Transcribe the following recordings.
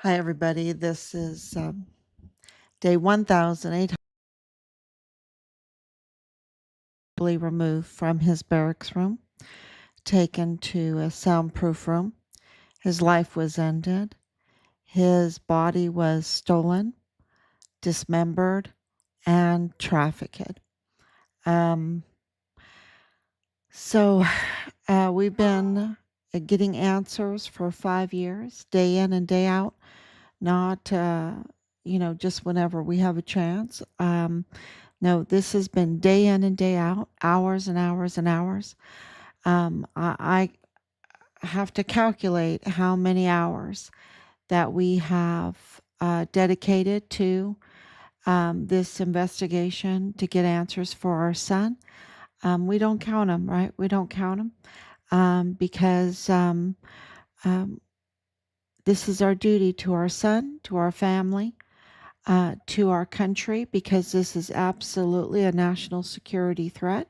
Hi, everybody. This is day 1,800 removed from his barracks room, taken to a soundproof room. His life was ended. His body was stolen, dismembered, and trafficked. Um, so we've been getting answers for 5 years, day in and day out, not just whenever we have a chance. No, this has been day in and day out, hours and hours and hours. I have to calculate how many hours that we have dedicated to this investigation to get answers for our son. We don't count them, right? We don't count them because this is our duty to our son, to our family, to our country, because this is absolutely a national security threat.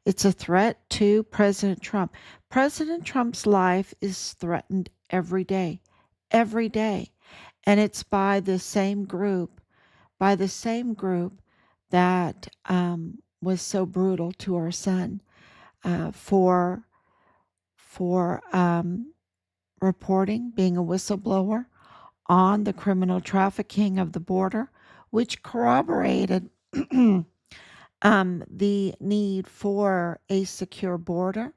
It's a threat to President Trump. President Trump's life is threatened every day, and it's by the same group, that was so brutal to our son for reporting, being a whistleblower on the criminal trafficking of the border, which corroborated the need for a secure border,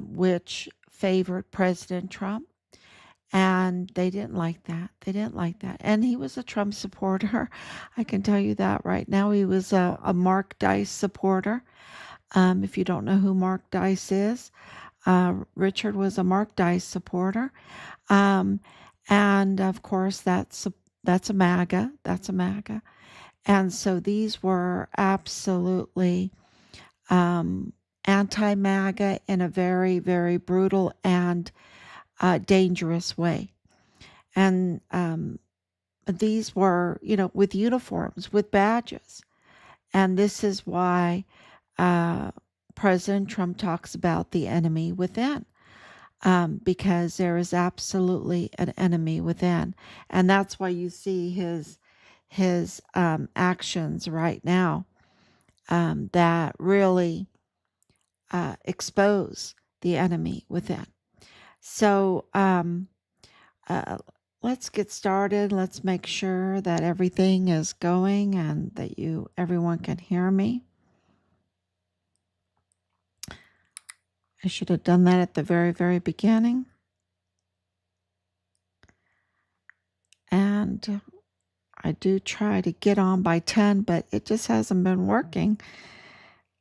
which favored President Trump. And they didn't like that. They didn't like that. And he was a Trump supporter. I can tell you that right now. He was a Mark Dice supporter. If you don't know who Mark Dice is, Richard was a Mark Dice supporter. And of course, that's a MAGA. That's a MAGA. And so these were absolutely anti-MAGA in a very, very brutal and dangerous way. And these were, with uniforms, with badges. And this is why President Trump talks about the enemy within. Because there is absolutely an enemy within. And that's why you see his actions right now that really expose the enemy within. So let's get started. Let's make sure that everything is going and that everyone can hear me. I should have done that at the very, very beginning. And I do try to get on by 10, but it just hasn't been working.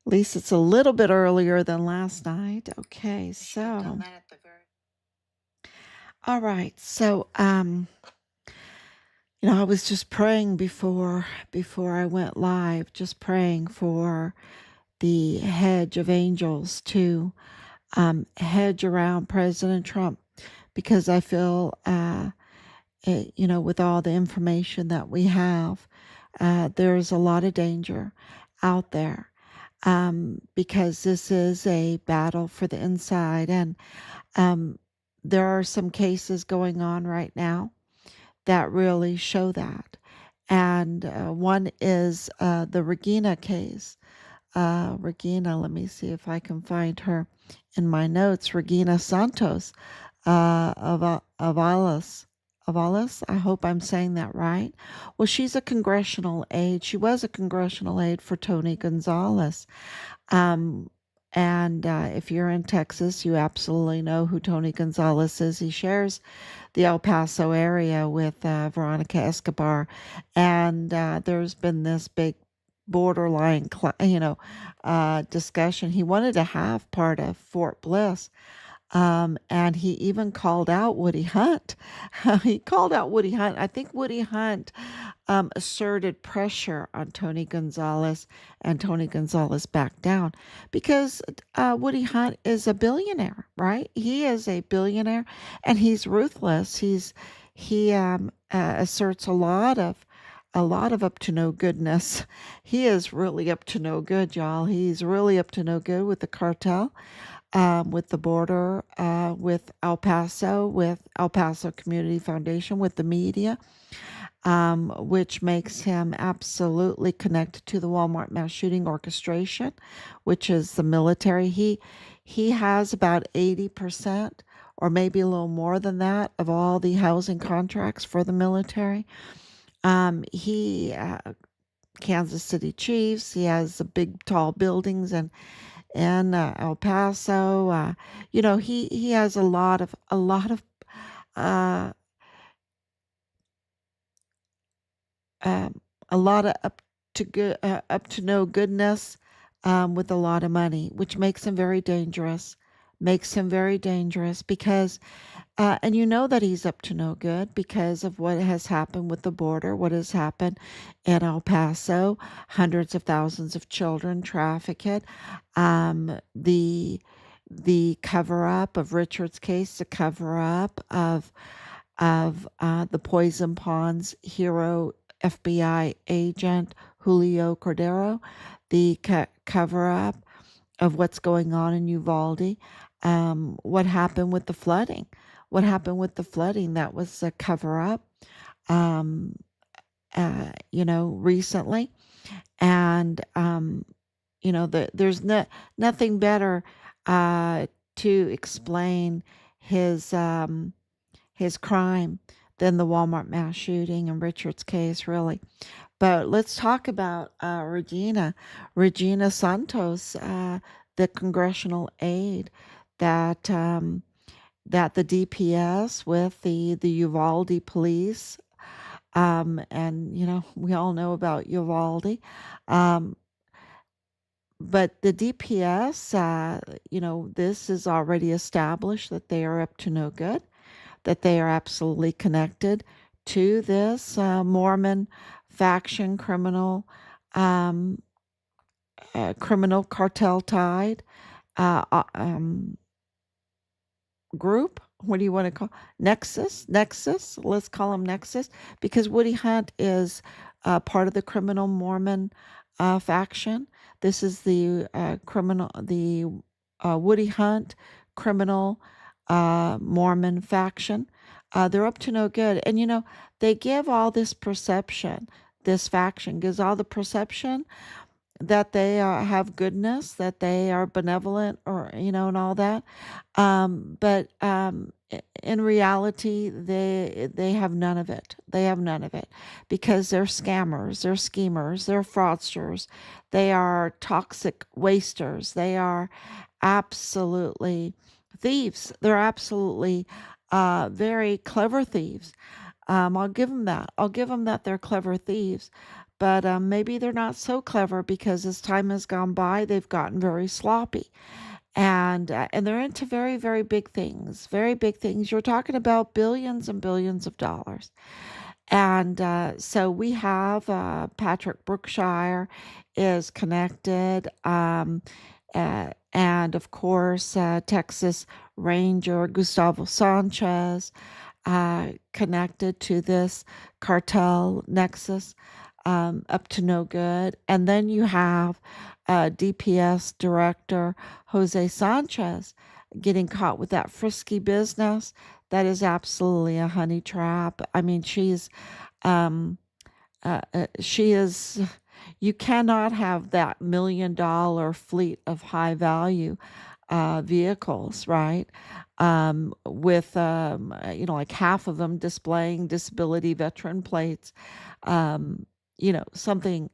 At least it's a little bit earlier than last night. Okay, so. All right, so I was just praying before I went live, just praying for the hedge of angels to hedge around President Trump, because I feel, with all the information that we have, there's a lot of danger out there, because this is a battle for the inside. And there are some cases going on right now that really show that. And one is the Regina case. Regina, let me see if I can find her in my notes. Regina Santos of Avalos. I hope I'm saying that right. Well, she's a congressional aide. She was a congressional aide for Tony Gonzalez. And if you're in Texas, you absolutely know who Tony Gonzalez is. He shares the El Paso area with Veronica Escobar. And there's been this big borderline, discussion. He wanted to have part of Fort Bliss. And he even called out Woody Hunt. He called out Woody Hunt. I think Woody Hunt asserted pressure on Tony Gonzalez, and Tony Gonzalez backed down, because Woody Hunt is a billionaire, right? He is a billionaire, and he's ruthless. He asserts a lot of up to no goodness. He is really up to no good, y'all. He's really up to no good with the cartel. with the border, with El Paso, with El Paso Community Foundation, with the media, which makes him absolutely connected to the Walmart mass shooting orchestration, which is the military. He has about 80%, or maybe a little more than that, of all the housing contracts for the military. He Kansas City Chiefs. He has the big tall buildings and El Paso. He has uh, um, a lot of up to no goodness, with a lot of money, which makes him very dangerous. Makes him very dangerous because, and you know that he's up to no good because of what has happened with the border, what has happened in El Paso, hundreds of thousands of children trafficked, the cover up of Richard's case, the cover up of the Poison Pawns hero FBI agent Julio Cordero, the cover up of what's going on in Uvalde, what happened with the flooding. What happened with the flooding? That was a cover up, um, recently. And, there's nothing better to explain his, his crime than the Walmart mass shooting and Richard's case, really. But let's talk about Regina Santos, the congressional aide that that the DPS with the Uvalde police, and we all know about Uvalde, um, but the DPS, this is already established that they are up to no good, that they are absolutely connected to this Mormon faction um, criminal cartel tied uh, uh, um, group. What do you want to call Nexus? Let's call them Nexus because Woody Hunt is part of the criminal Mormon faction. This is the Woody Hunt criminal Mormon faction. They're up to no good, and they give all this perception. This faction gives all the perception that they have goodness, that they are benevolent, or and all that. But in reality, they have none of it. They have none of it because they're scammers, they're schemers, they're fraudsters, they are toxic wasters, they are absolutely thieves. They're absolutely very clever thieves. I'll give them that. I'll give them that they're clever thieves. But maybe they're not so clever because as time has gone by, they've gotten very sloppy. And they're into very, very big things, very big things. You're talking about billions and billions of dollars. And so we have Patrick Brookshire is connected. And of course, Texas Ranger Gustavo Sanchez connected to this cartel nexus, up to no good. And then you have DPS director Jose Sanchez getting caught with that frisky business. That is absolutely a honey trap. I mean, um, she is, you cannot have that $1 million fleet of high value vehicles, right? With, like half of them displaying disability veteran plates. Um, something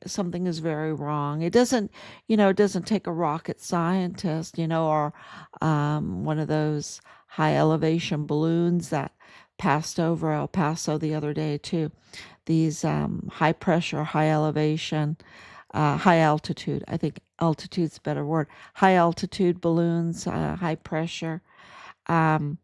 is very wrong. It doesn't take a rocket scientist, or one of those high elevation balloons that passed over El Paso the other day too. These high pressure, high elevation, high altitude. I think altitude's a better word. High altitude balloons, high pressure. Um,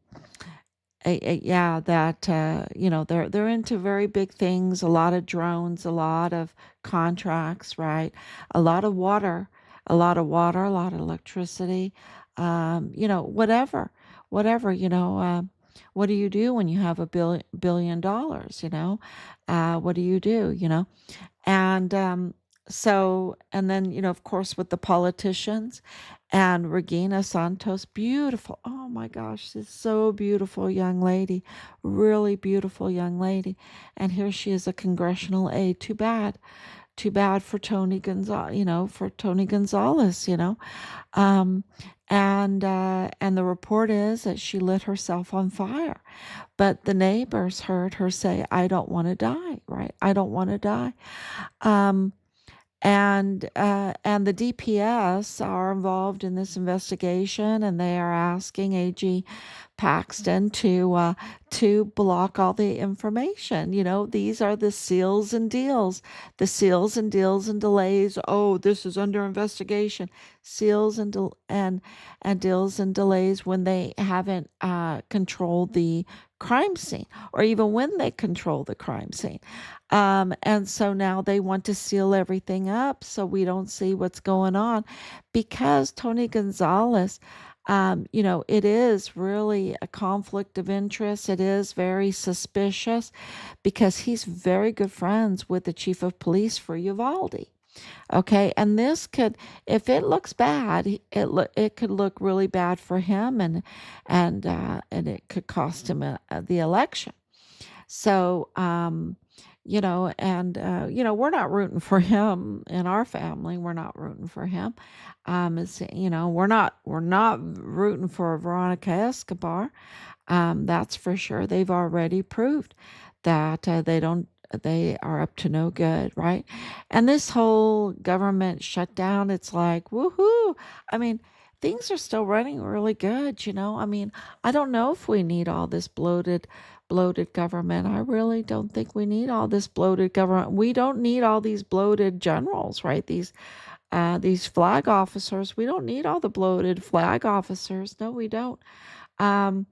yeah, that they're into very big things. A lot of drones, a lot of contracts, right? A lot of water, a lot of water, a lot of electricity. Whatever. What do you do when you have $1 billion? What do you do? And So, and then, of course, with the politicians and Regina Santos, beautiful. Oh my gosh, she's so beautiful young lady, really beautiful young lady. And here she is, a congressional aide. Too bad for Tony Gonzalez, for Tony Gonzalez, Um, and the report is that she lit herself on fire. But the neighbors heard her say, "I don't want to die," right? "I don't want to die." Um, and the DPS are involved in this investigation, and they are asking AG Paxton to block all the information. These are the seals and deals and delays. Oh, this is under investigation. Seals and deals and delays when they haven't controlled the crime scene, or even when they control the crime scene. And so now they want to seal everything up so we don't see what's going on, because Tony Gonzalez, it is really a conflict of interest. It is very suspicious because he's very good friends with the chief of police for Uvalde. Okay, and this could, if it looks bad, it could look really bad for him, and it could cost him the election. So, we're not rooting for him in our family. We're not rooting for him. We're not rooting for Veronica Escobar. That's for sure. They've already proved that they are up to no good, right? And this whole government shutdown, it's like, woohoo. I mean, things are still running really good. I mean, I don't know if we need all this bloated government. I really don't think we need all this bloated government. We don't need all these bloated generals, right? These flag officers. We don't need all the bloated flag officers. No, we don't. Um,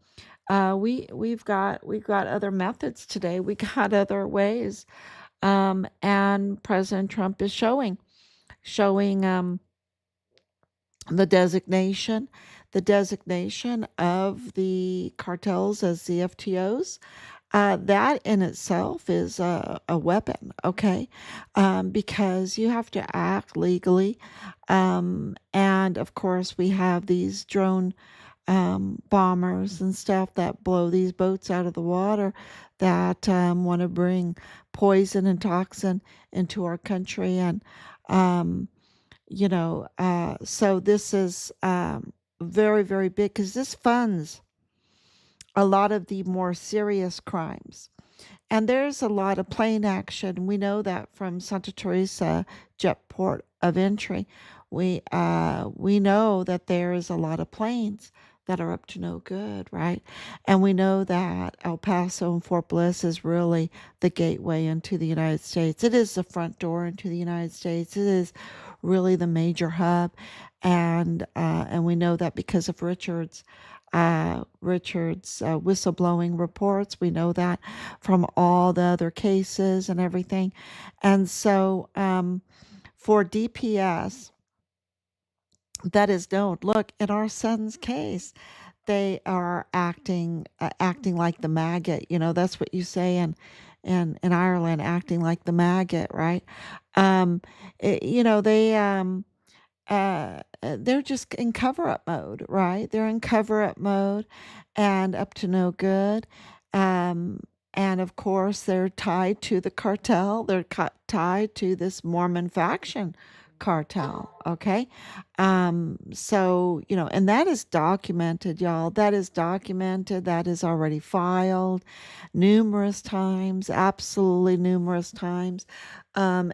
we've got other methods today. We got other ways. And President Trump is showing the designation, the designation of the cartels as CFTOs. That in itself is a weapon, okay? Because you have to act legally. And of course, we have these drone bombers and stuff that blow these boats out of the water, that want to bring poison and toxin into our country. And, so this is very, very big because this funds a lot of the more serious crimes. And there's a lot of plane action. We know that from Santa Teresa jet port of entry. We know that there is a lot of planes that are up to no good, right? And we know that El Paso and Fort Bliss is really the gateway into the United States. It is the front door into the United States. It is really the major hub, and we know that because of Richard's whistleblowing reports. We know that from all the other cases and everything. And so for DPS, that is known. Look, in our son's case, they are acting like the maggot. That's what you say in Ireland, acting like the maggot, right? Um, they're just in cover up mode, right? They're in cover up mode and up to no good. Um, and of course, they're tied to the cartel. They're tied to this Mormon faction cartel. Okay. So, and that is documented, y'all. That is documented. That is already filed numerous times, absolutely numerous times. And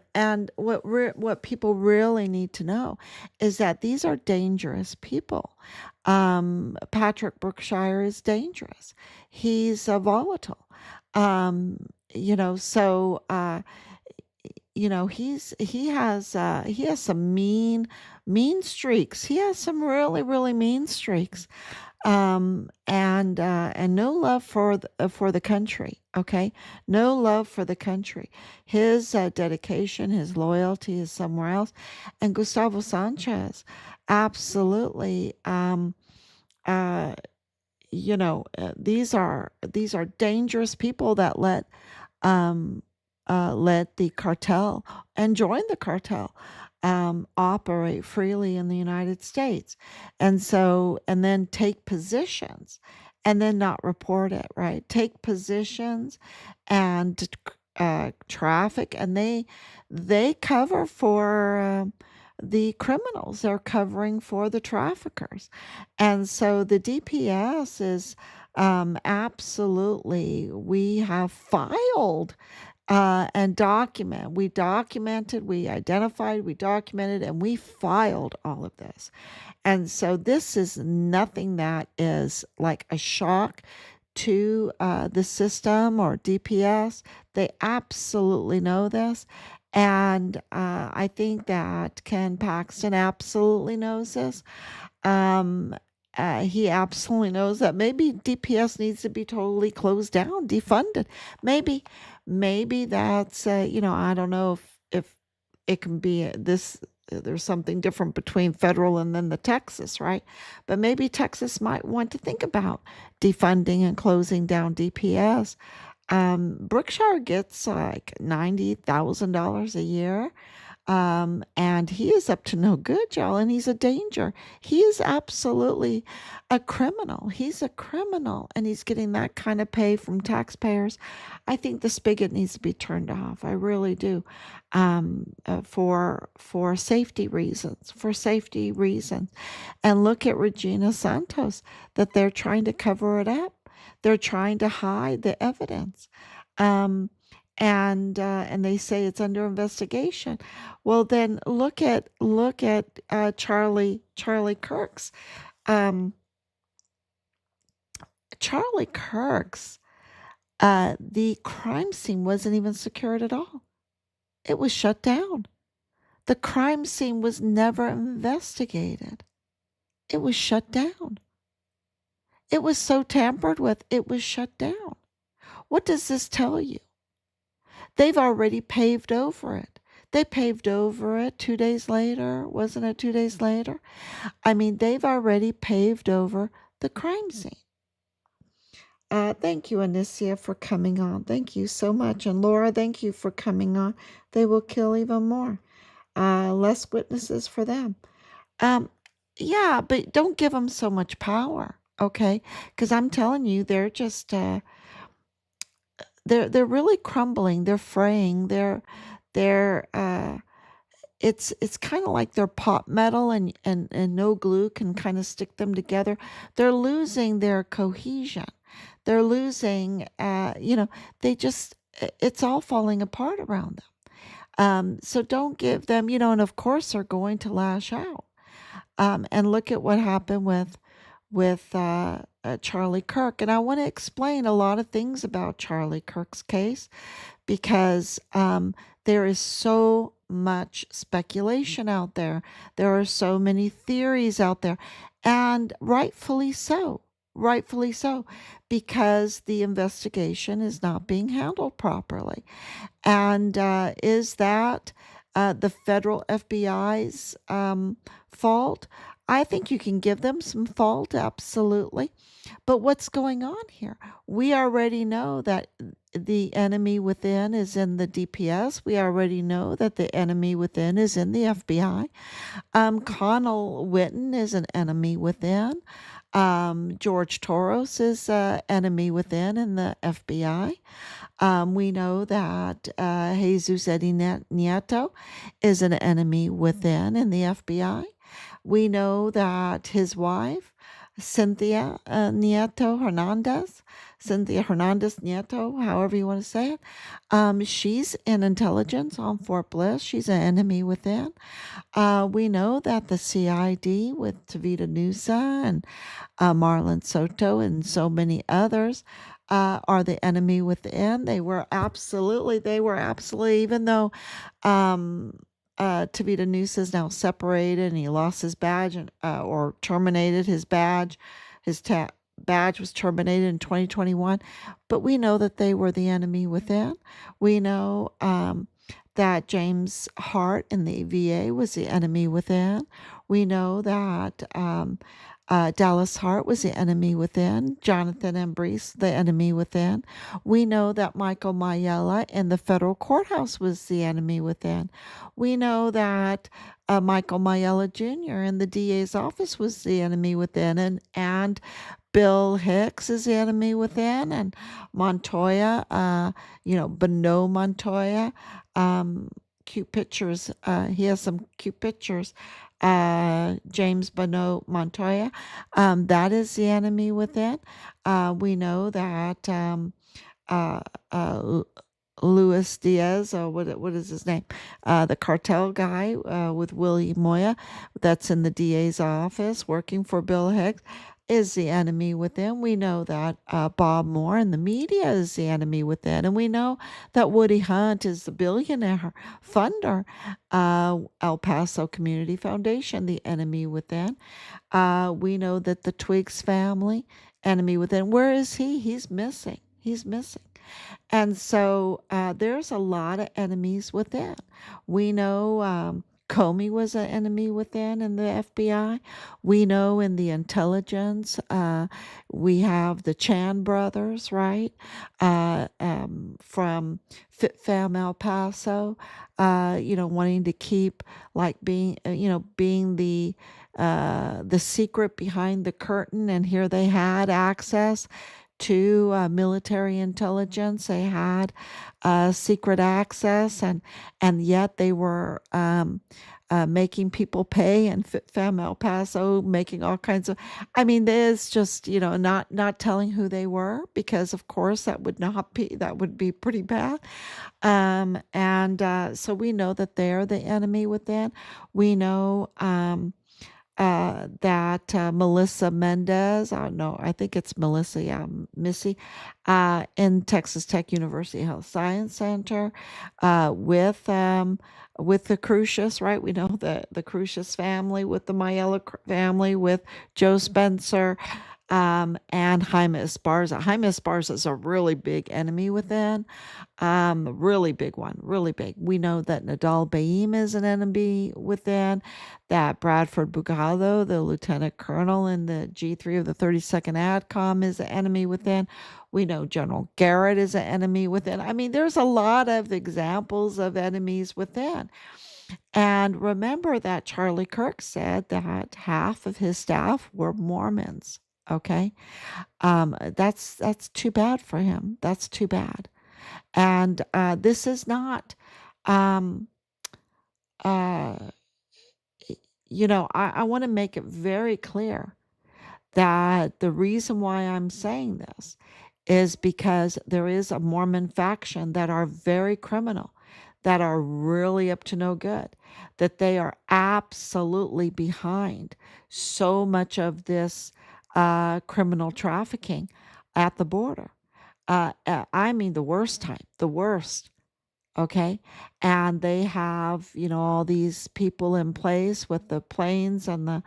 what people really need to know is that these are dangerous people. Patrick Brookshire is dangerous. He's volatile. Um, so he has some mean streaks. He has some really really mean streaks. And no love for the country. Okay, no love for the country. His dedication, his loyalty is somewhere else. And Gustavo Sanchez, absolutely. Uh, these are dangerous people that let um let the cartel and join the cartel operate freely in the United States. And then take positions and then not report it, right? Take positions and traffic, and they cover for the criminals. They're covering for the traffickers. And so the DPS is absolutely, we have filed and we documented, we identified, we documented, and we filed all of this. And so this is nothing that is like a shock to the system or DPS. They absolutely know this. And I think that Ken Paxton absolutely knows this. He absolutely knows that maybe DPS needs to be totally closed down, defunded. Maybe that's I don't know if it can be this. There's something different between federal and then the Texas, right? But maybe Texas might want to think about defunding and closing down DPS. Brookshire gets like $90,000 a year. And he is up to no good, y'all, and he's a danger. He is absolutely a criminal. He's a criminal, and he's getting that kind of pay from taxpayers. I think the spigot needs to be turned off. I really do, for safety reasons. For safety reasons, and look at Regina Santos. That they're trying to cover it up. They're trying to hide the evidence. And they say it's under investigation. Well, then look at Charlie Kirk's. Charlie Kirk's. The crime scene wasn't even secured at all. It was shut down. The crime scene was never investigated. It was shut down. It was so tampered with, it was shut down. What does this tell you? They've already paved over it. They paved over it 2 days later. Wasn't it 2 days later? I mean, they've already paved over the crime scene. Thank you, Anicia, for coming on. Thank you so much. And Laura, thank you for coming on. They will kill even more. Less witnesses for them. Yeah, but don't give them so much power, okay? Because I'm telling you, they're just... they're really crumbling. They're fraying. It's kind of like they're pot metal, and no glue can kind of stick them together. They're losing their cohesion. They're losing, it's all falling apart around them. So don't give them, and of course they're going to lash out. And look at what happened with Charlie Kirk. And I want to explain a lot of things about Charlie Kirk's case, because there is so much speculation out there. There are so many theories out there, and rightfully so, because the investigation is not being handled properly. And is that the federal FBI's fault? I think you can give them some fault, absolutely. But what's going on here? We already know that the enemy within is in the DPS. We already know that the enemy within is in the FBI. Connell Witten is an enemy within. George Toros is an enemy within in the FBI. We know that Jesus Eddie Nieto is an enemy within in the FBI. We know that his wife, Cynthia Hernandez Nieto, however you want to say it, she's in intelligence on Fort Bliss. She's an enemy within. We know that the CID with Tavita Nusa and Marlon Soto and so many others are the enemy within. They were absolutely, even though Tavita Nusa is now separated and he lost his badge or terminated his badge. His badge was terminated in 2021, but we know that they were the enemy within. We know that James Hart in the VA was the enemy within. We know that Dallas Hart was the enemy within. Jonathan Embrese, the enemy within. We know that Michael Mayella in the federal courthouse was the enemy within. We know that Michael Mayella Jr. in the DA's office was the enemy within, and Bill Hicks is the enemy within, and Montoya, Beno Montoya, cute pictures. He has some cute pictures. James Beno Montoya, that is the enemy within. We know that uh, uh, Luis Diaz, or what is his name? The cartel guy with Willie Moya, that's in the DA's office working for Bill Hicks, is the enemy within. We know that Bob Moore in the media is the enemy within. And we know that Woody Hunt is the billionaire funder, El Paso Community Foundation, the enemy within. We know that the Twiggs family, enemy within. Where is he? He's missing. He's missing. And so there's a lot of enemies within. We know Comey was an enemy within in the FBI. We know in the intelligence, we have the Chan brothers, right? From FitFam El Paso, wanting to keep like being the secret behind the curtain. And here they had access to military intelligence. They had secret access, and yet they were making people pay, and FitFam El Paso making all kinds of. I mean, there's just not telling who they were, because of course that would be pretty bad. And so we know that they're the enemy within. We know. That Melissa Mendez, no, I think it's Melissa, yeah, Missy, in Texas Tech University Health Science Center, with the Crucius, right? We know the Crucius family, with the Mayella family, with Joe Spencer, and Jaime Esparza. Jaime Esparza is a really big enemy within, really big one, really big. We know that Nadal Baim is an enemy within, that Bradford Bugado, the lieutenant colonel in the G3 of the 32nd ADCOM, is an enemy within. We know General Garrett is an enemy within. I mean, there's a lot of examples of enemies within. And remember that Charlie Kirk said that half of his staff were Mormons. Okay, that's too bad for him. That's too bad. And this is not, um, uh, I want to make it very clear that the reason why I'm saying this is because there is a Mormon faction that are very criminal, that are really up to no good, that they are absolutely behind so much of this criminal trafficking at the border. I mean, the worst type, the worst. Okay. And they have, all these people in place with the planes and the,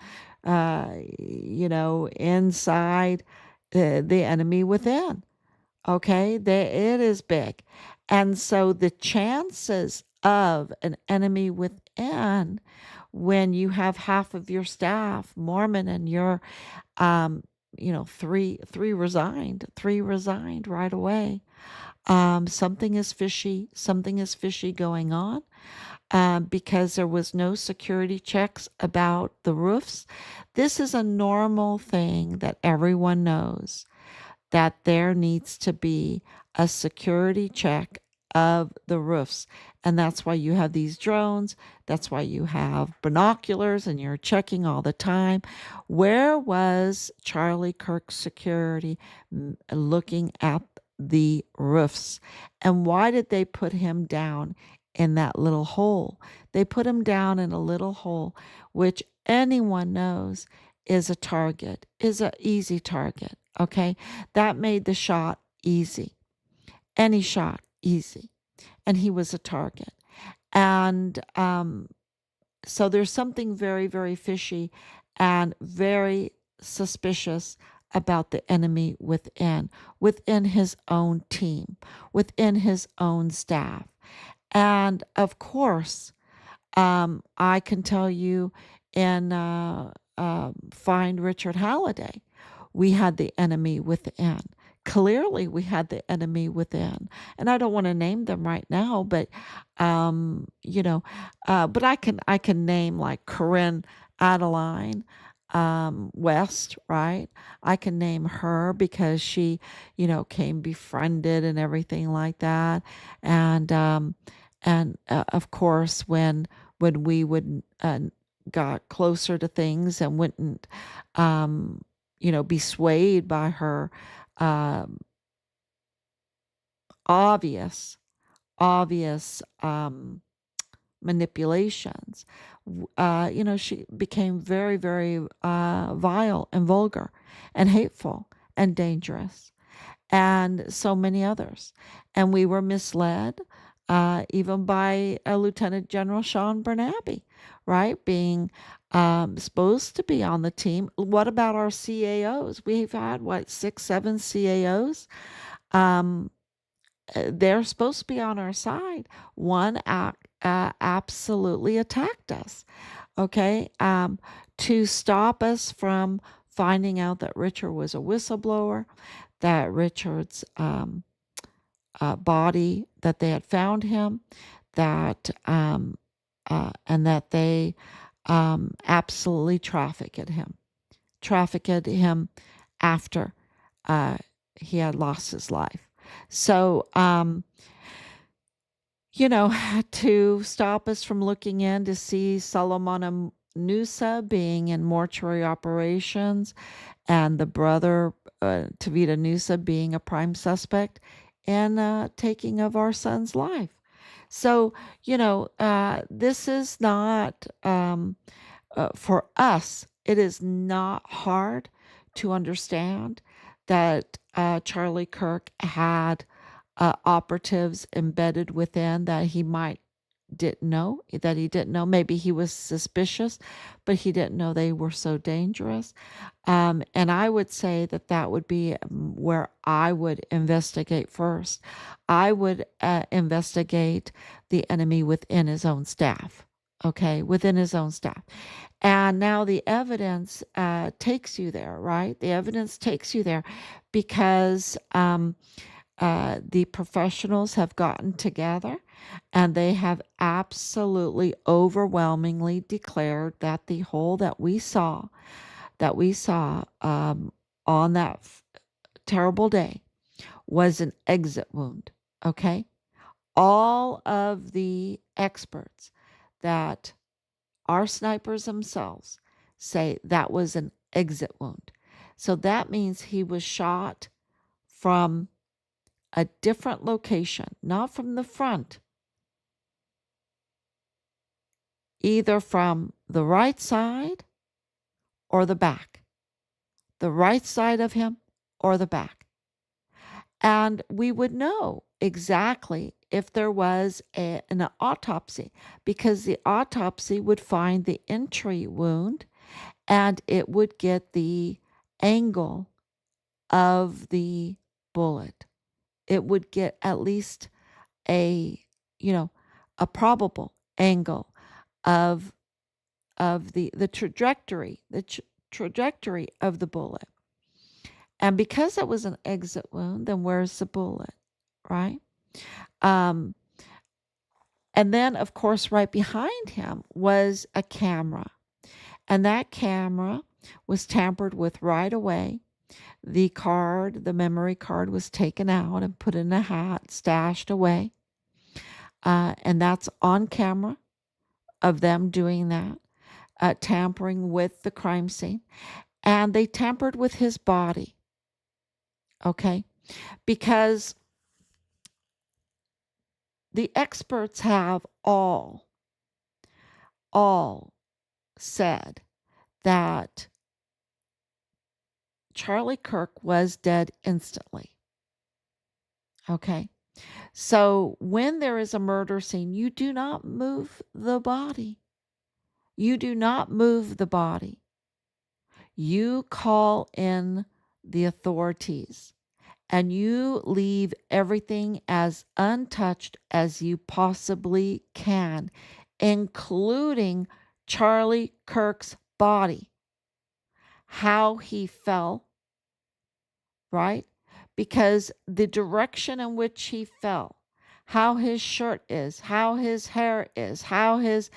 inside the enemy within. Okay. It is big. And so the chances of an enemy within, when you have half of your staff Mormon, and you're, three resigned right away. Something is fishy. Something is fishy going on, because there was no security checks about the roofs. This is a normal thing that everyone knows, that there needs to be a security check of the roofs. And that's why you have these drones. That's why you have binoculars, and you're checking all the time. Where was Charlie Kirk's security looking at the roofs? And why did they put him down in that little hole? They put him down in a little hole, which anyone knows is a target, is an easy target. Okay. That made the shot easy. Any shot easy. And he was a target. And so there's something very, very fishy and very suspicious about the enemy within his own team, within his own staff. And of course, I can tell you, in find Richard Halliday, we had the enemy within. Clearly, we had the enemy within, and I don't want to name them right now, but but I can name like Corinne Adeline West, right? I can name her because she, came befriended and everything like that, and of course when we would got closer to things and wouldn't be swayed by her um, obvious obvious manipulations, she became very, very vile and vulgar and hateful and dangerous, and so many others. And we were misled, even by Lieutenant General Sean Bernabe, right? Being supposed to be on the team. What about our CAOs? We've had, what, 6, 7 CAOs? Um, they're supposed to be on our side. One absolutely attacked us, okay, to stop us from finding out that Richard was a whistleblower, that Richard's body, that they had found him, that and that they absolutely trafficked him after he had lost his life. So, to stop us from looking in to see Solomon Nusa being in mortuary operations, and the brother, Tavita Nusa, being a prime suspect in taking of our son's life. So, this is not, for us, it is not hard to understand that Charlie Kirk had operatives embedded within that he didn't know. Maybe he was suspicious, but he didn't know they were so dangerous. And I would say that that would be where I would investigate first. I would investigate the enemy within his own staff. Okay, within his own staff. And now the evidence takes you there, right? The evidence takes you there because the professionals have gotten together and they have absolutely overwhelmingly declared that the hole that we saw on that terrible day was an exit wound. Okay, all of the experts that our snipers themselves say that was an exit wound. So that means he was shot from a different location, not from the front, either from the right side or the back, the right side of him or the back. And we would know exactly if there was an autopsy, because the autopsy would find the entry wound and it would get the angle of the bullet. It would get at least a, a probable angle of the trajectory of the bullet. And because it was an exit wound, then where's the bullet, right? And then, of course, right behind him was a camera. And that camera was tampered with right away. The memory card was taken out and put in a hat, stashed away. And that's on camera of them doing that, tampering with the crime scene. And they tampered with his body, okay? Because the experts have all said that Charlie Kirk was dead instantly, okay? So when there is a murder scene, you do not move the body. You do not move the body. You call in the authorities and you leave everything as untouched as you possibly can, including Charlie Kirk's body. how he fell, right? Because the direction in which he fell, how his shirt is, how his hair is, how his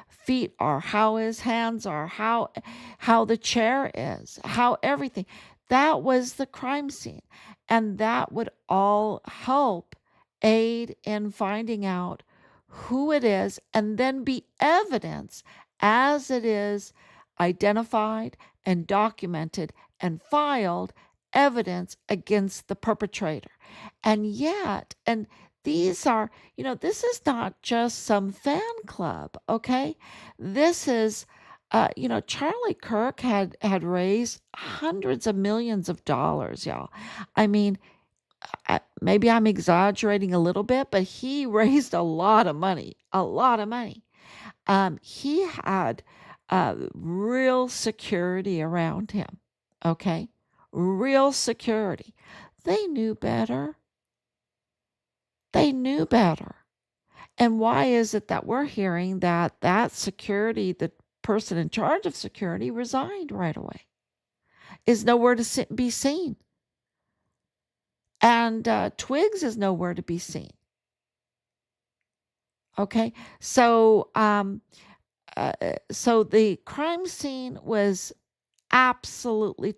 feet are, how his hands are, how the chair is, how everything. That was the crime scene. And that would all help aid in finding out who it is and then be evidence as it is identified and documented and filed evidence against the perpetrator. And yet, and these are, this is not just some fan club, okay? This is, Charlie Kirk had raised hundreds of millions of dollars, y'all. I mean, maybe I'm exaggerating a little bit, but he raised a lot of money, a lot of money. He had real security around him, okay? Real security. They knew better. They knew better. And why is it that we're hearing that security, the person in charge of security, resigned right away? Is nowhere to be seen. And Twigs is nowhere to be seen. Okay, so so the crime scene was absolutely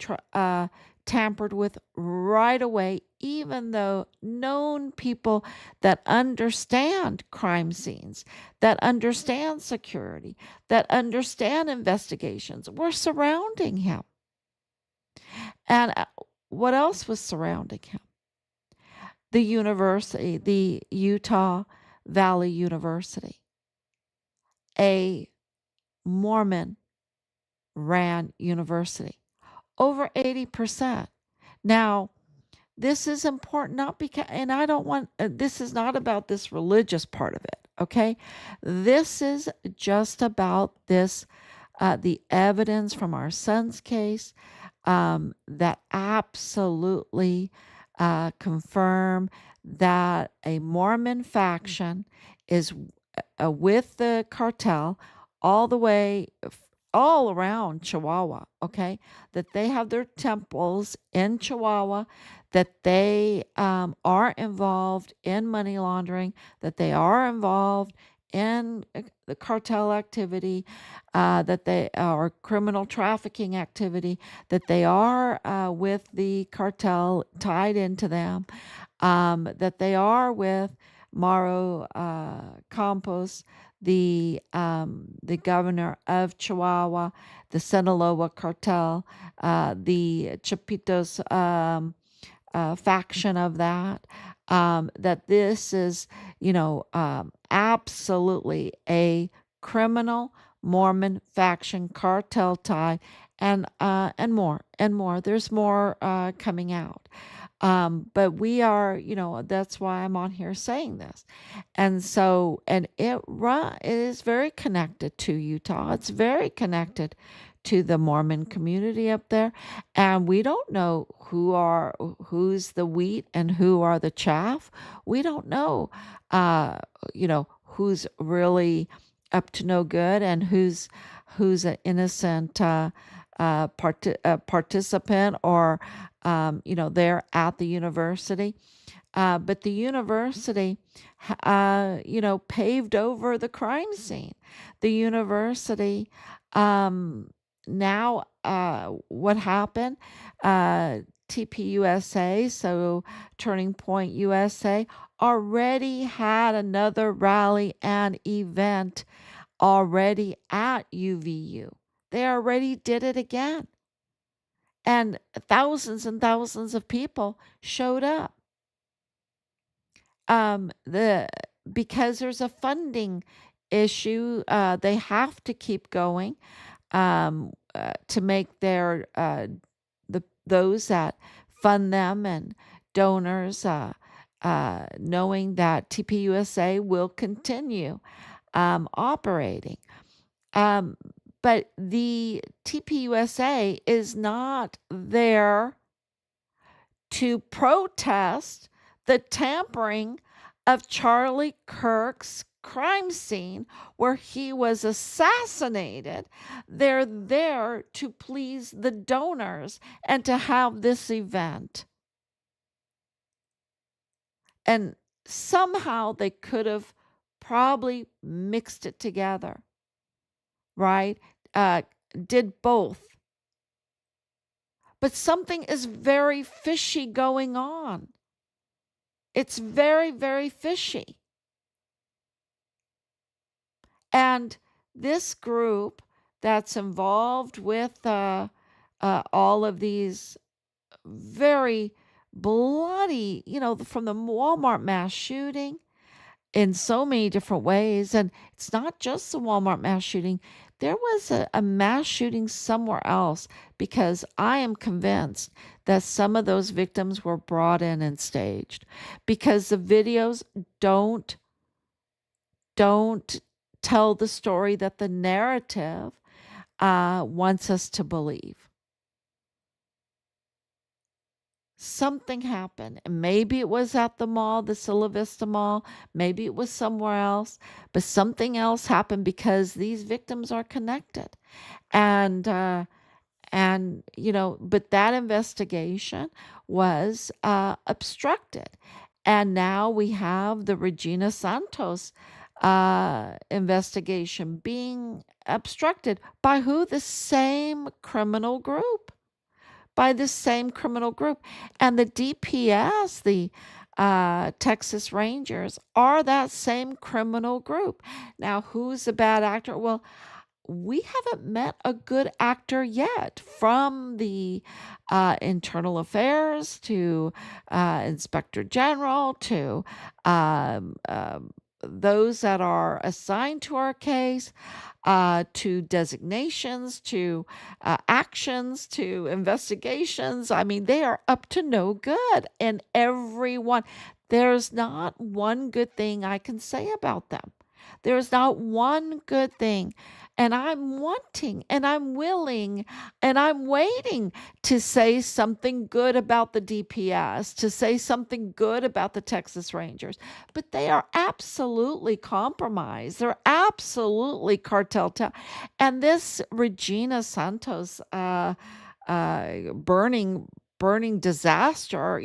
tampered with right away, even though known people that understand crime scenes, that understand security, that understand investigations were surrounding him. And what else was surrounding him? The university, the Utah Valley University, a Mormon ran university, over 80%. Now, this is important, not because, and I don't want, this is not about this religious part of it, okay? This is just about this, the evidence from our son's case that absolutely confirm that a Mormon faction is with the cartel all the way all around Chihuahua, okay? That they have their temples in Chihuahua, that they are involved in money laundering, that they are involved in the cartel activity, that they are criminal trafficking activity, that they are with the cartel tied into them, that they are with Mauro Campos, the governor of Chihuahua, the Sinaloa cartel, the Chapitos faction of that. That this is, absolutely a criminal Mormon faction cartel tie, and more. There's more coming out. But we are, that's why I'm on here saying this. And so, and it is very connected to Utah. It's very connected to the Mormon community up there. And we don't know who's the wheat and who are the chaff. We don't know, who's really up to no good and who's an innocent participant or they're at the university. But the university, paved over the crime scene. The university, now, what happened? TPUSA, so Turning Point USA, already had another rally and event already at UVU. They already did it again. And thousands of people showed up. The Because there's a funding issue, they have to keep going to make those that fund them and donors knowing that TPUSA will continue operating. But the TPUSA is not there to protest the tampering of Charlie Kirk's crime scene where he was assassinated. They're there to please the donors and to have this event. And somehow they could have probably mixed it together, right? Did both. But something is very fishy going on. It's very, very fishy. And this group that's involved with all of these very bloody, from the Walmart mass shooting in so many different ways. And it's not just the Walmart mass shooting. There was a mass shooting somewhere else, because I am convinced that some of those victims were brought in and staged, because the videos don't tell the story that the narrative wants us to believe. Something happened, and maybe it was at the mall, the Silla Vista Mall, maybe it was somewhere else, but something else happened, because these victims are connected. And but that investigation was obstructed. And now we have the Regina Santos investigation being obstructed by who? The same criminal group. By the same criminal group. And the DPS, the Texas Rangers, are that same criminal group. Now, who's a bad actor? Well, we haven't met a good actor yet, from the internal affairs to inspector general to those that are assigned to our case, to designations, to actions, to investigations. I mean, they are up to no good. And everyone, there's not one good thing I can say about them. There's not one good thing. And I'm wanting and I'm willing and I'm waiting to say something good about the DPS, to say something good about the Texas Rangers. But they are absolutely compromised. They're absolutely cartel. And this Regina Santos burning disaster,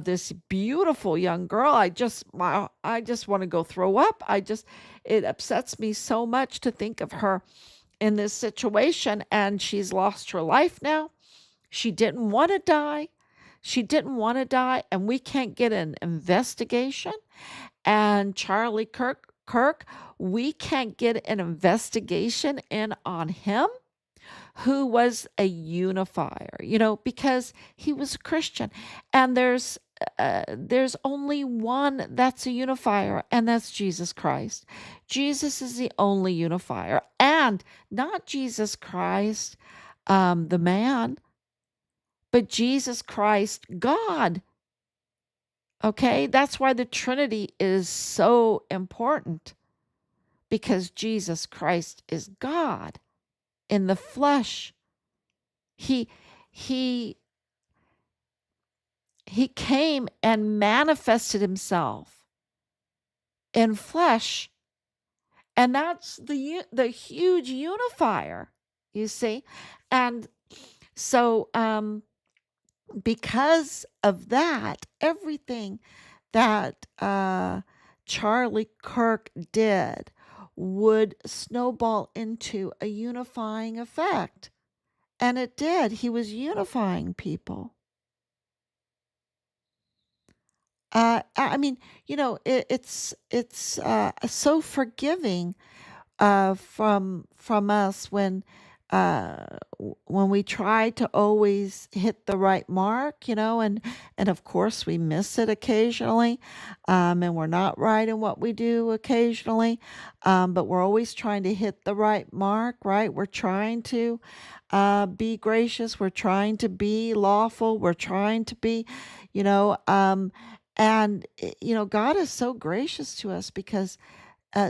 this beautiful young girl. I just want to go throw up. It upsets me so much to think of her in this situation, and she's lost her life now. She didn't want to die. She didn't want to die, and we can't get an investigation. And Charlie Kirk, we can't get an investigation in on him, who was a unifier, because he was a Christian. And there's only one that's a unifier, and that's Jesus Christ. Jesus is the only unifier, and not Jesus Christ, the man, but Jesus Christ, God. Okay, that's why the Trinity is so important, because Jesus Christ is God in the flesh. He came and manifested himself in flesh, and that's the huge unifier, you see. And so because of that, everything that Charlie Kirk did would snowball into a unifying effect. And it did. He was unifying people. I mean, it's so forgiving from us when we try to always hit the right mark, and of course we miss it occasionally, and we're not right in what we do occasionally, but we're always trying to hit the right mark, right? We're trying to be gracious, we're trying to be lawful, we're trying to be, and God is so gracious to us, because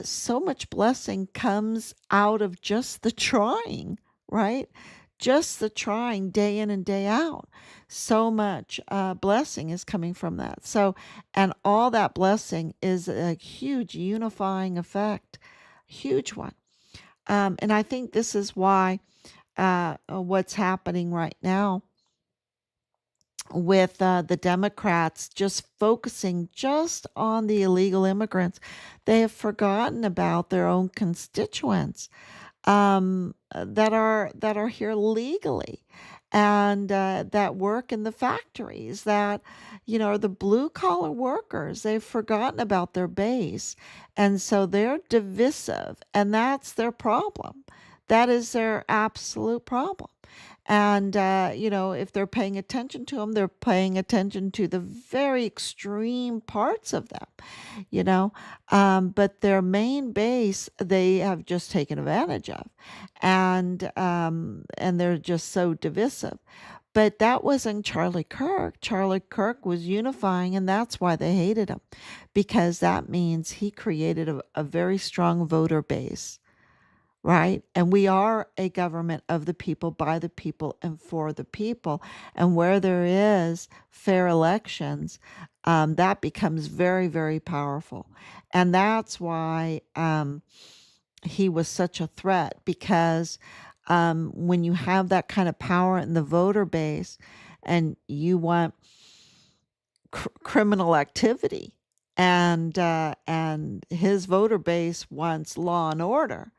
so much blessing comes out of just the trying, right? just the trying day in and day out. So much blessing is coming from that. So, and all that blessing is a huge unifying effect, huge one. And I think this is why what's happening right now with the Democrats just focusing just on the illegal immigrants. They have forgotten about their own constituents that are here legally and that work in the factories that are the blue collar workers. They've forgotten about their base, and so they're divisive, and that's their problem. That is their absolute problem. And if they're paying attention to them, they're paying attention to the very extreme parts of them, you know but their main base they have just taken advantage of, and they're just so divisive. But that wasn't Charlie Kirk. Charlie Kirk was unifying, and that's why they hated him, because that means he created a very strong voter base, right? And we are a government of the people, by the people, and for the people. And where there is fair elections, that becomes very, very powerful. And that's why he was such a threat, because when you have that kind of power in the voter base and you want criminal activity, and his voter base wants law and order,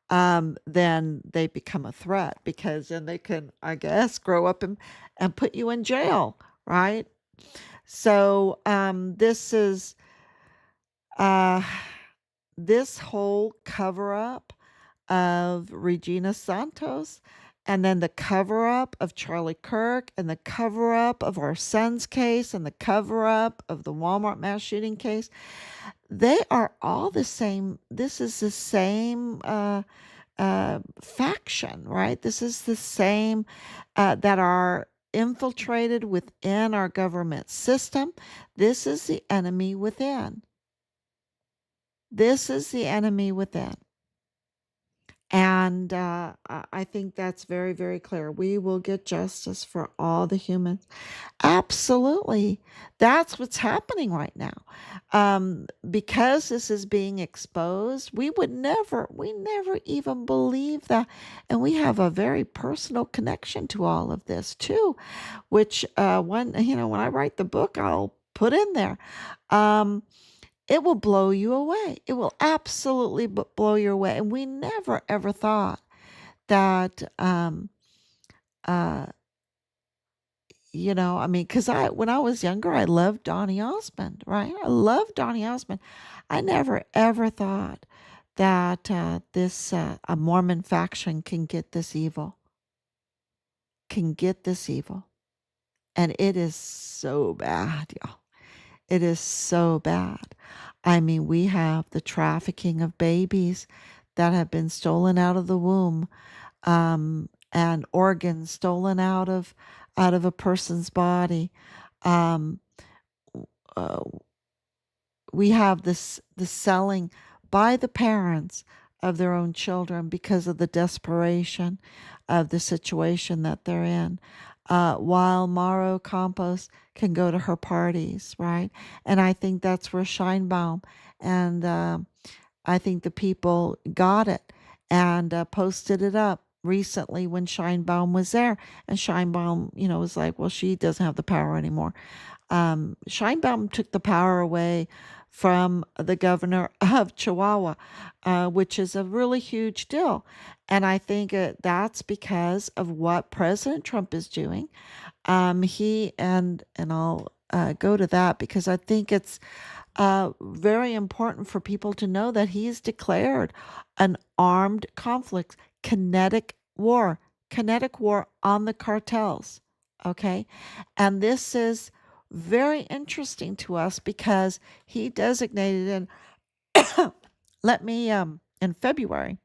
then they become a threat, because then they can, I guess, grow up and put you in jail, right? So uh, this whole cover up of Regina Santos, and then the cover up of Charlie Kirk, and the cover up of our son's case, and the cover up of the Walmart mass shooting case, they are all the same. This is the same faction, right? This is the same that are infiltrated within our government system. This is the enemy within. This is the enemy within. And I think that's very, very clear. We will get justice for all the humans. Absolutely. That's what's happening right now. Because this is being exposed, we never even believe that. And we have a very personal connection to all of this too, which when I write the book, I'll put in there. It will blow you away. It will absolutely blow you away. And we never ever thought that, uh, because when I was younger, I loved Donny Osmond, right? I loved Donny Osmond. I never ever thought that this a Mormon faction can get this evil, and it is so bad, y'all. It is so bad. I mean, we have the trafficking of babies that have been stolen out of the womb, and organs stolen out of a person's body. Um, uh, we have the selling by the parents of their own children because of the desperation of the situation that they're in. While Mauro Campos can go to her parties, right? And I think that's where Scheinbaum and I think the people got it and posted it up recently when Scheinbaum was there. And Scheinbaum, was like, well, she doesn't have the power anymore. Scheinbaum took the power away from the governor of Chihuahua, which is a really huge deal. And I think that's because of what President Trump is doing. He and I'll go to that because I think it's very important for people to know that he's declared an armed conflict, kinetic war on the cartels. Okay. And this is very interesting to us because he designated in February.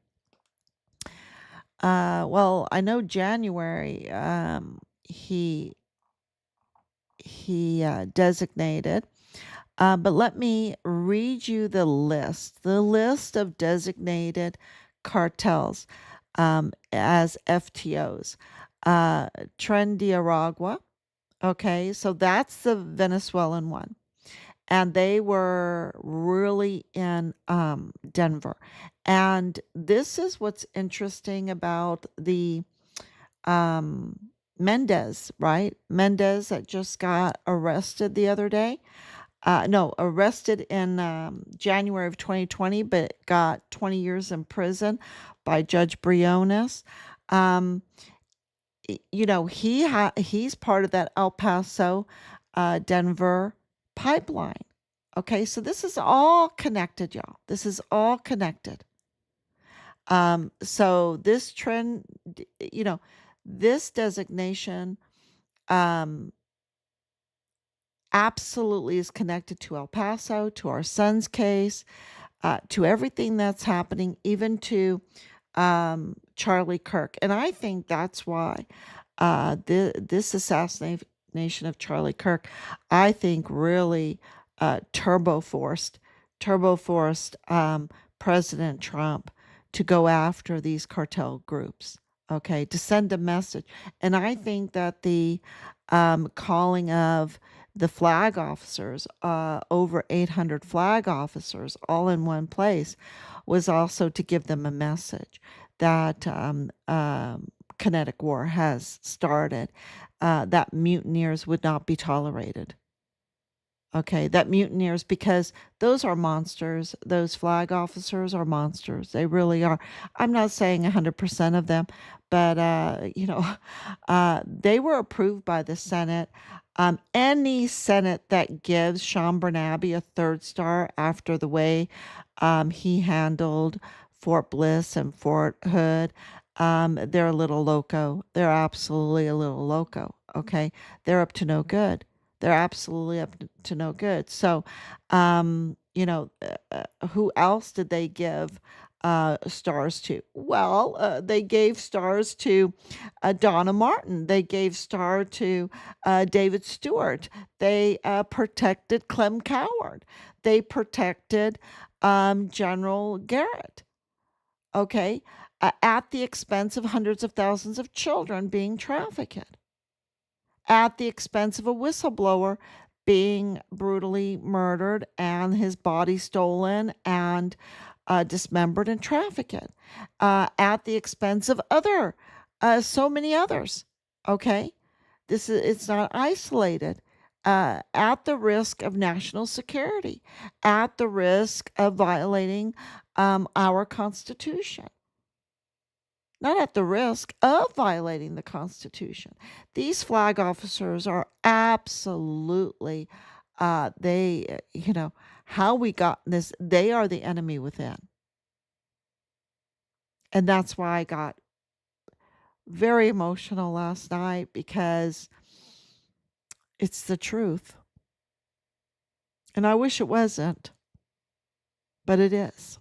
Well, I know January, he designated. But let me read you the list of designated cartels. as FTOs. Trendiaragua, okay, so that's the Venezuelan one. And they were really in Denver. And this is what's interesting about the um, Mendez, right? Mendez that just got arrested the other day. No, arrested in January of 2020, but got 20 years in prison by Judge Briones. Um, he's part of that El Paso, Denver pipeline. Okay, so this is all connected, y'all. This is all connected. So this trend, this designation, um, absolutely is connected to El Paso, to our son's case, to everything that's happening, even to Charlie Kirk. And I think that's why this assassination of Charlie Kirk, I think really turbo forced President Trump to go after these cartel groups, okay, to send a message. And I think that the calling of the flag officers, over 800 flag officers, all in one place, was also to give them a message that kinetic war has started, that mutineers would not be tolerated. Okay, that mutineers, because those are monsters. Those flag officers are monsters. They really are. I'm not saying 100% of them, but, they were approved by the Senate. Any Senate that gives Sean Bernabe a third star after the way he handled Fort Bliss and Fort Hood, they're a little loco. They're absolutely a little loco. Okay, they're up to no good. They're absolutely up to no good. So, who else did they give stars to? Well, they gave stars to Donna Martin. They gave star to David Stewart. They protected Clem Coward. They protected General Garrett. Okay, at the expense of hundreds of thousands of children being trafficked, at the expense of a whistleblower being brutally murdered and his body stolen and dismembered and trafficked, at the expense of so many others. Okay, it's not isolated. At the risk of national security, at the risk of violating our Constitution, not at the risk of violating the Constitution. These flag officers are absolutely, how we got this, they are the enemy within. And that's why I got very emotional last night, because it's the truth. And I wish it wasn't, but it is.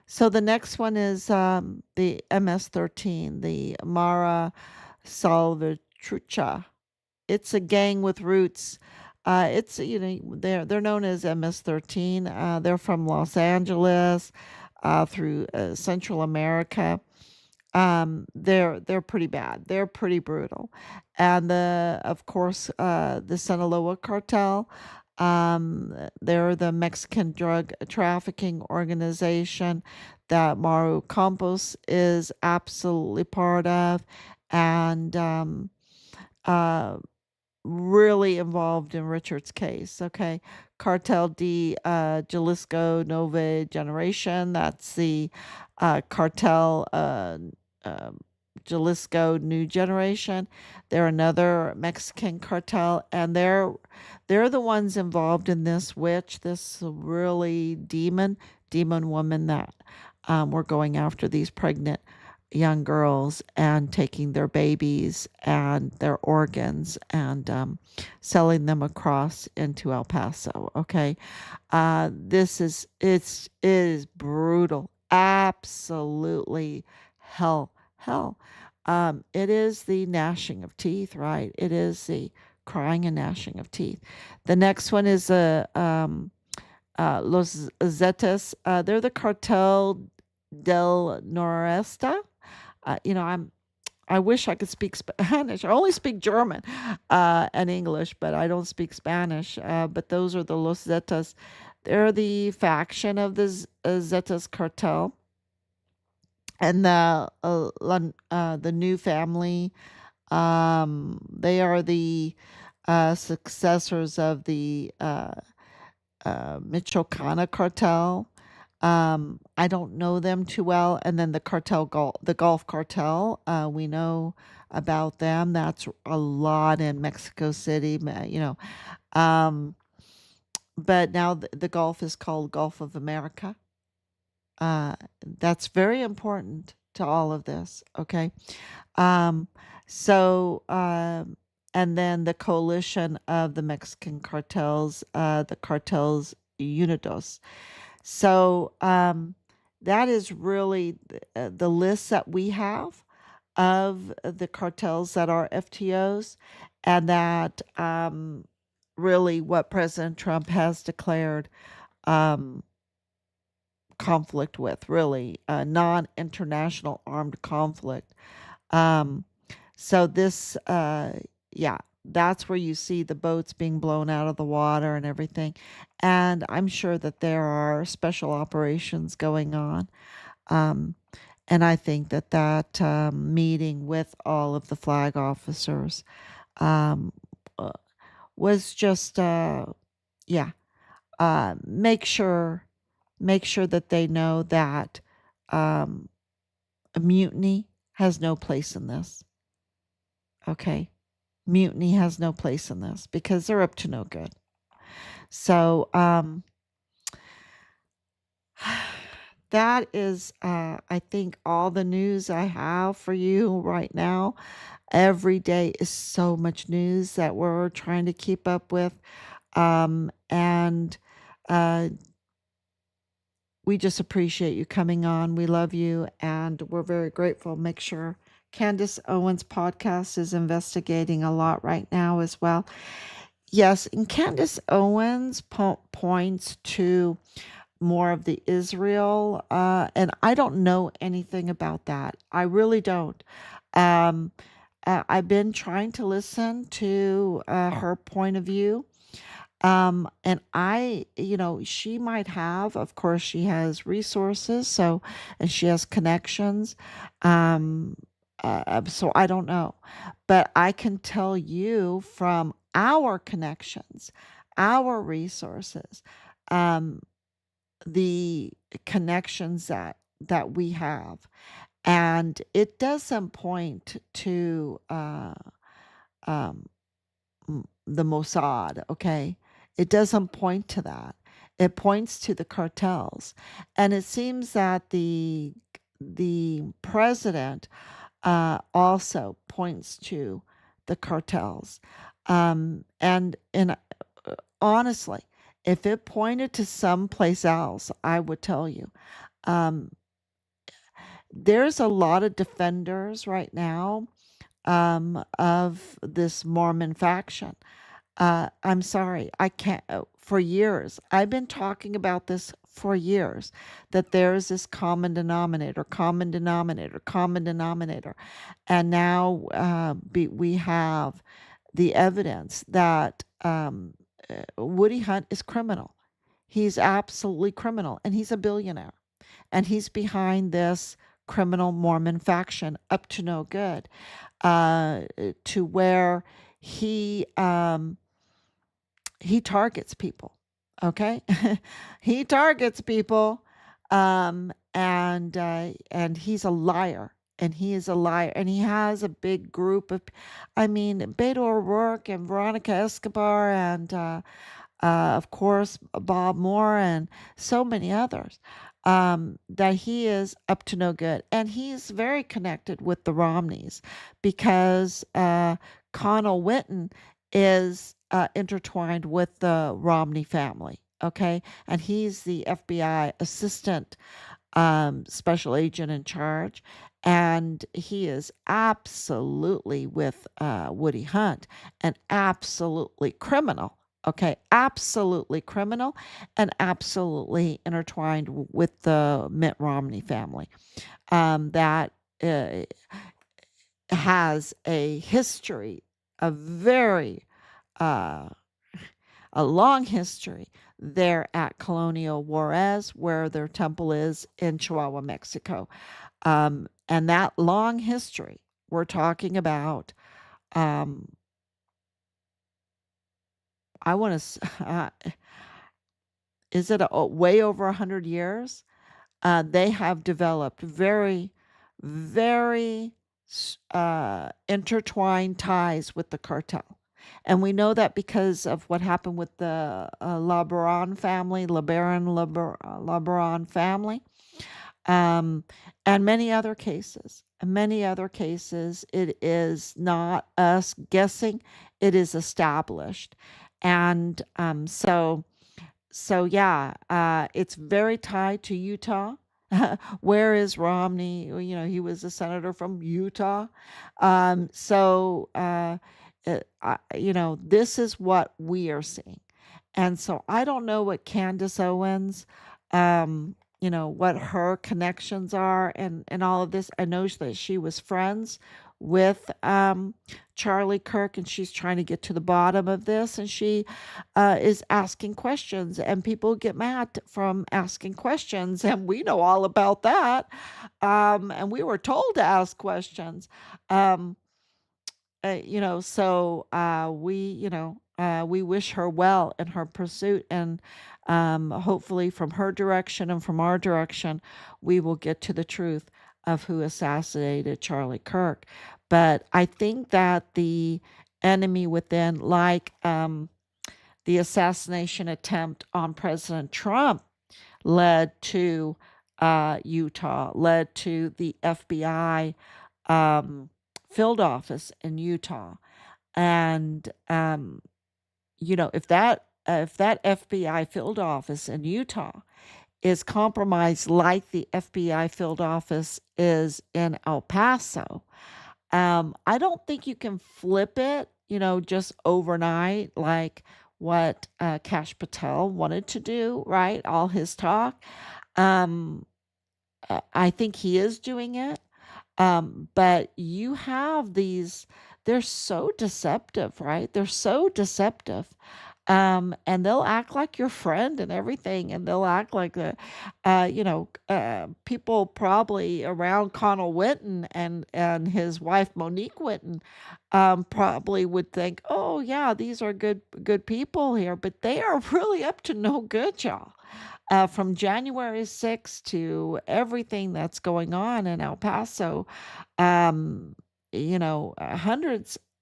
So the next one is the MS-13, the Mara Salvatrucha. It's a gang with roots. They're known as MS-13. They're from Los Angeles, through Central America. They're pretty bad. They're pretty brutal, and of course, the Sinaloa cartel. They're the Mexican drug trafficking organization that Maru Campos is absolutely part of, and uh, really involved in Richard's case. Okay, Cartel de Jalisco Nova Generation. That's the cartel. Jalisco New Generation. They're another Mexican cartel, and they're the ones involved in this really demon woman that were going after these pregnant young girls and taking their babies and their organs and selling them across into El Paso. Okay, it is brutal, absolutely hell. It is the gnashing of teeth, right? It is the crying and gnashing of teeth. The next one is Los Zetas. They're the cartel del Noreste. I wish I could speak Spanish. I only speak German and English, but I don't speak Spanish. But those are the Los Zetas. They're the faction of the Zetas cartel, and the new family. They are the successors of the Michoacana cartel. I don't know them too well. And then the Gulf cartel, we know about them. That's a lot in Mexico City, Um, but now the Gulf is called Gulf of America. Uh, that's very important to all of this. Okay. Um, so, and then the coalition of the Mexican cartels, the cartels Unidos. So that is really the list that we have of the cartels that are FTOs, and that really what President Trump has declared um, conflict with, really non international armed conflict. Um, so yeah, that's where you see the boats being blown out of the water and everything. And I'm sure that there are special operations going on. Um, and I think that meeting with all of the flag officers um, uh, was just, yeah, make sure that they know that um, a mutiny has no place in this. Okay. Mutiny has no place in this because they're up to no good. So that is, I think, all the news I have for you right now. Every day is so much news that we're trying to keep up with. And uh, we just appreciate you coming on. We love you and we're very grateful. Make sure Candace Owens' podcast is investigating a lot right now as well. Yes, and Candace Owens points to more of the Israel, and I don't know anything about that. I really don't. Um, I've been trying to listen to her point of view. And she might have, of course, she has resources, and she has connections. Um, so I don't know, but I can tell you from our connections, our resources, um, the connections that we have, and it doesn't point to um, the Mossad, okay? It doesn't point to that. It points to the cartels. And it seems that the president also points to the cartels. And honestly, if it pointed to someplace else, I would tell you. Um, there's a lot of defenders right now of this Mormon faction. I'm sorry, I can't. For years, I've been talking about this for years, that there is this common denominator, common denominator, common denominator. And now we have the evidence that Woody Hunt is criminal. He's absolutely criminal, and he's a billionaire. And he's behind this criminal Mormon faction up to no good, uh, to where he um, he targets people. Okay, he targets people, and he's a liar. And he is a liar, and he has a big group of, I mean, Beto O'Rourke and Veronica Escobar, and of course, Bob Moore, and so many others, that he is up to no good. And he's very connected with the Romneys because Connell Witten is intertwined with the Romney family. Okay. And he's the FBI assistant special agent in charge. And he is absolutely with Woody Hunt and absolutely criminal. Okay, absolutely criminal and absolutely intertwined with the Mitt Romney family. That uh, has a history, a very uh, a long history there at Colonial Juarez, where their temple is in Chihuahua, Mexico. And that long history, we're talking about, um, I want to, is it way over 100 years? They have developed very, very intertwined ties with the cartel. And we know that because of what happened with the LeBaron family, um, and many other cases. In many other cases, it is not us guessing; it is established, and so yeah, it's very tied to Utah. Where is Romney? Well, he was a senator from Utah. This is what we are seeing. And so I don't know what Candace Owens, what her connections are and all of this. I know that she was friends with Charlie Kirk, and she's trying to get to the bottom of this, and she is asking questions, and people get mad from asking questions, and we know all about that. And we were told to ask questions. Um, we wish her well in her pursuit, and hopefully, from her direction and from our direction, we will get to the truth of who assassinated Charlie Kirk. But I think that the enemy within, like the assassination attempt on President Trump, led to Utah, led to the FBI um, field office in Utah. And if that FBI field office in Utah is compromised like the FBI field office is in El Paso, I don't think you can flip it, just overnight, like what Kash Patel wanted to do, right? All his talk. Um, I think he is doing it. But you have these, they're so deceptive, right? They're so deceptive. And they'll act like your friend and everything, and they'll act like people probably around Connell Witten and his wife Monique Witten, probably would think, oh yeah, these are good people here, but they are really up to no good, y'all. From January 6th to everything that's going on in El Paso, um,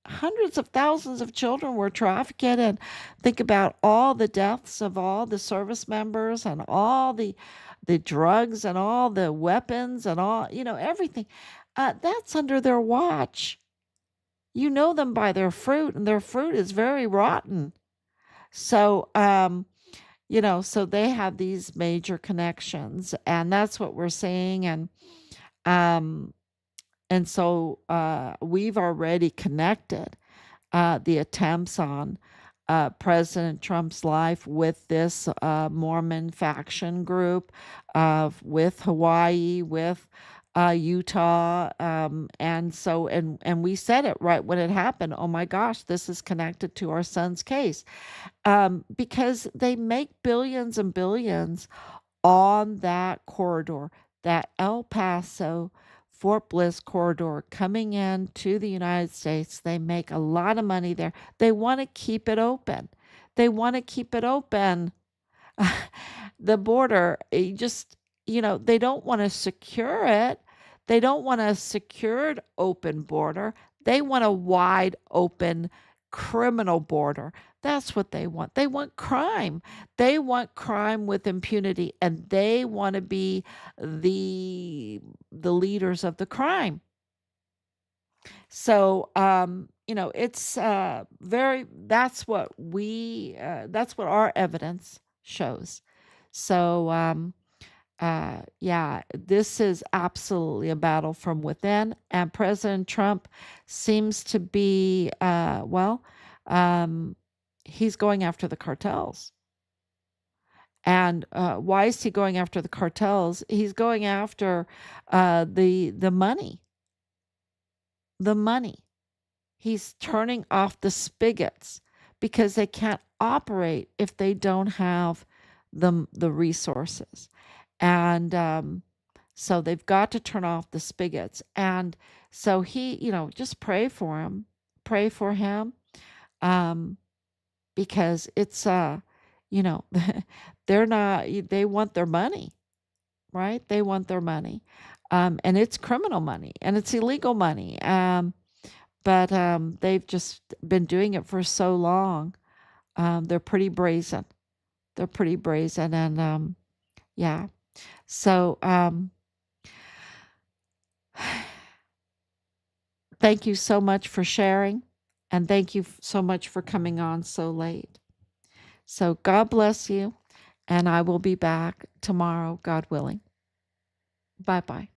hundreds of thousands of children were trafficked, and think about all the deaths of all the service members and all the drugs and all the weapons and all, everything. That's under their watch. You know them by their fruit, and their fruit is very rotten. So, so they have these major connections, and that's what we're seeing. Um, and so we've already connected the attempts on President Trump's life with this Mormon faction group, with Hawaii, with Utah, and we said it right when it happened. Oh my gosh, this is connected to our son's case, because they make billions and billions on that corridor, that El Paso Fort Bliss corridor coming in to the United States. They make a lot of money there. They want to keep it open. They want to keep it open. The border, they don't want to secure it. They don't want a secured open border. They want a wide open criminal border. That's what they want. They want crime. They want crime with impunity, and they want to be the leaders of the crime. So, it's that's what our evidence shows. So, yeah, this is absolutely a battle from within, and President Trump seems to be, um, he's going after the cartels. And why is he going after the cartels? He's going after the money. The money. He's turning off the spigots because they can't operate if they don't have the resources. And so they've got to turn off the spigots. And so he, just pray for him. Pray for him. Because it's you know, they want their money, right? They want their money. And it's criminal money and it's illegal money. But they've just been doing it for so long. They're pretty brazen. They're pretty brazen. And yeah. So thank you so much for sharing. And thank you so much for coming on so late. So God bless you. And I will be back tomorrow, God willing. Bye bye.